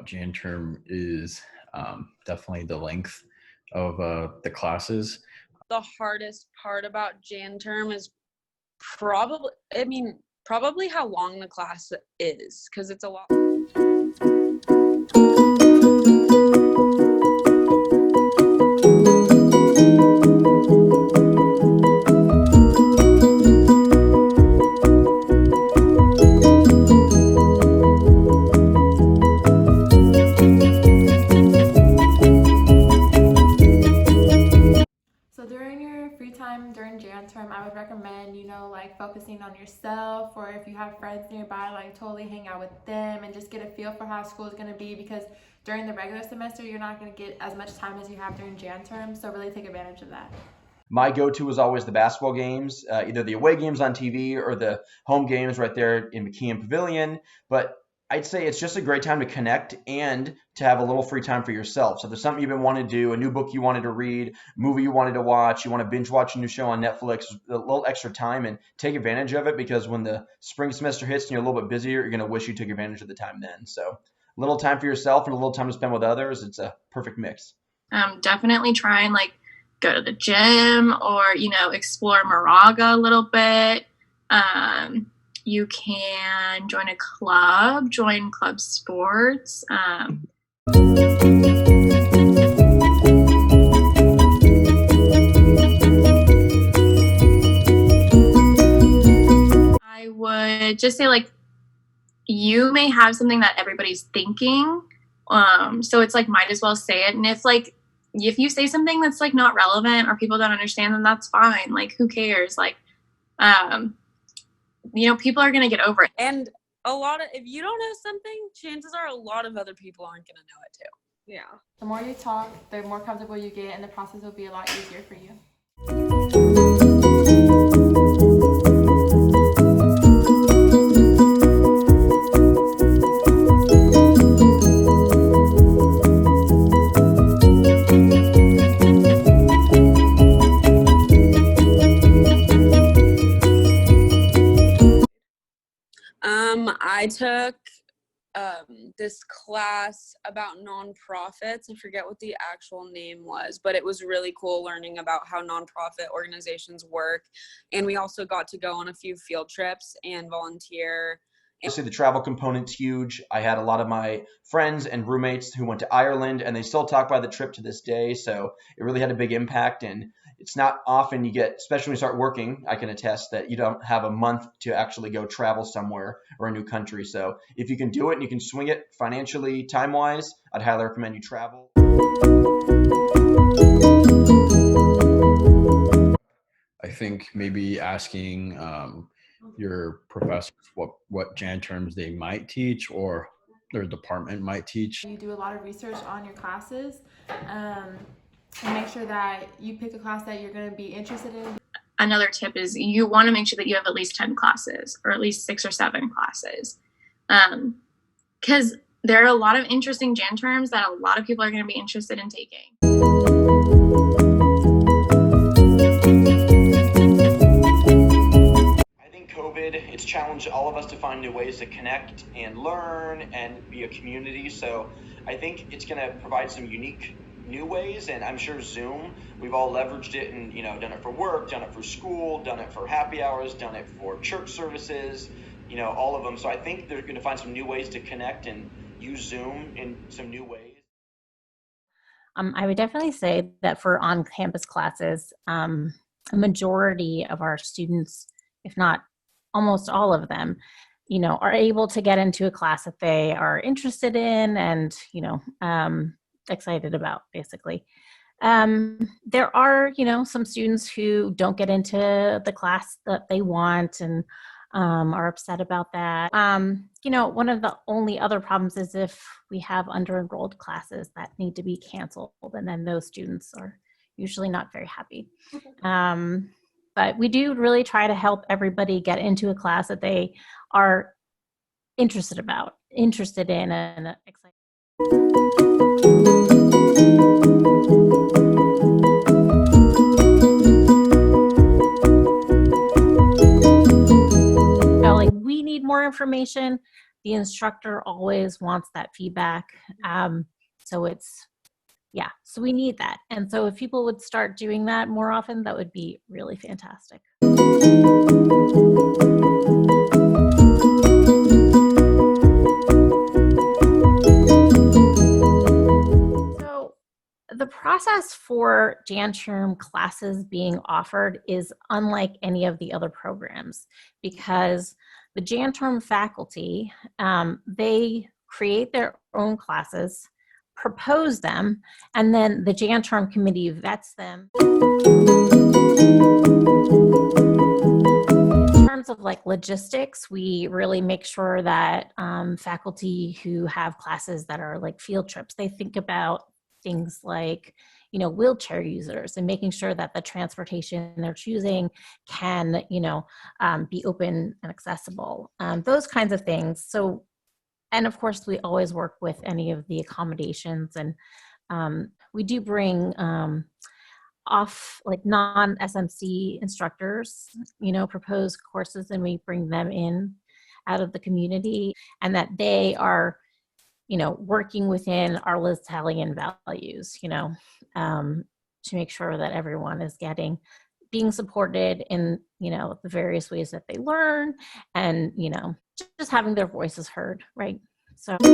about Janterm is definitely the length of the classes. The hardest part about Janterm is probably how long the class is, because it's a lot. So during your free time during Janterm, I would recommend, like focusing on yourself, or if you have friends nearby, like totally hang out with them and just get a feel for how school is going to be, because during the regular semester, you're not going to get as much time as you have during Janterm. So really take advantage of that. My go-to is always the basketball games, either the away games on TV or the home games right there in McKeon Pavilion. But I'd say it's just a great time to connect and to have a little free time for yourself. So if there's something you've been wanting to do, a new book you wanted to read, movie you wanted to watch, you want to binge watch a new show on Netflix, a little extra time, and take advantage of it, because when the spring semester hits and you're a little bit busier, you're going to wish you took advantage of the time then. So a little time for yourself and a little time to spend with others, it's a perfect mix. Definitely try and go to the gym, or, explore Moraga a little bit. You can join a club, join club sports. I would just say, you may have something that everybody's thinking. So it's might as well say it. And if you say something that's not relevant or people don't understand, then that's fine. Who cares? People are going to get over it. And if you don't know something, chances are a lot of other people aren't going to know it too. Yeah. The more you talk, the more comfortable you get, and the process will be a lot easier for you. I took this class about nonprofits. I forget what the actual name was, but it was really cool learning about how nonprofit organizations work. And we also got to go on a few field trips and volunteer. Obviously, the travel component's huge. I had a lot of my friends and roommates who went to Ireland, and they still talk about the trip to this day. So it really had a big impact. And it's not often you get, especially when you start working, I can attest that you don't have a month to actually go travel somewhere or a new country. So if you can do it and you can swing it financially, time-wise, I'd highly recommend you travel. I think maybe asking your professors what Janterms they might teach or their department might teach. You do a lot of research on your classes, and make sure that you pick a class that you're going to be interested in. Another tip is you want to make sure that you have at least 10 classes, or at least 6 or 7 classes. Because there are a lot of interesting Janterms that a lot of people are going to be interested in taking. It's challenged all of us to find new ways to connect and learn and be a community. So I think it's going to provide some unique new ways, and I'm sure Zoom, we've all leveraged it and done it for work, done it for school, done it for happy hours, done it for church services, all of them. So I think they're going to find some new ways to connect and use Zoom in some new ways. I would definitely say that for on-campus classes, a majority of our students, if not almost all of them, are able to get into a class that they are interested in and, excited about, basically. There are, some students who don't get into the class that they want and are upset about that. One of the only other problems is if we have under-enrolled classes that need to be canceled, and then those students are usually not very happy. But we do really try to help everybody get into a class that they are interested in, and excited. We need more information. the instructor always wants that feedback. So it's, yeah, so we need that. And so if people would start doing that more often, that would be really fantastic. So the process for Janterm classes being offered is unlike any of the other programs, because the Janterm faculty, they create their own classes, propose them, and then the Janterm committee vets them. In terms of like logistics, we really make sure that faculty who have classes that are like field trips, they think about things like, you know, wheelchair users and making sure that the transportation they're choosing can, you know, be open and accessible, those kinds of things. So, and of course, we always work with any of the accommodations, and we do bring off like non-SMC instructors, you know, propose courses, and we bring them in out of the community, and that they are, you know, working within our Litalian values, you know, to make sure that everyone is being supported in, you know, the various ways that they learn, and, you know, just having their voices heard, right? So I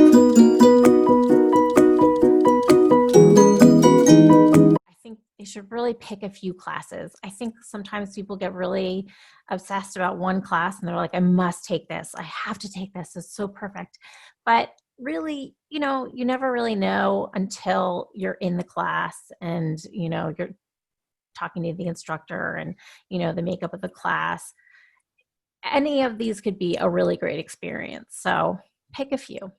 think they should really pick a few classes. I think sometimes people get really obsessed about one class and they're like, I must take this. I have to take this. It's so perfect. But really, you know, you never really know until you're in the class and, you know, you're talking to the instructor and, you know, the makeup of the class. Any of these could be a really great experience. So pick a few.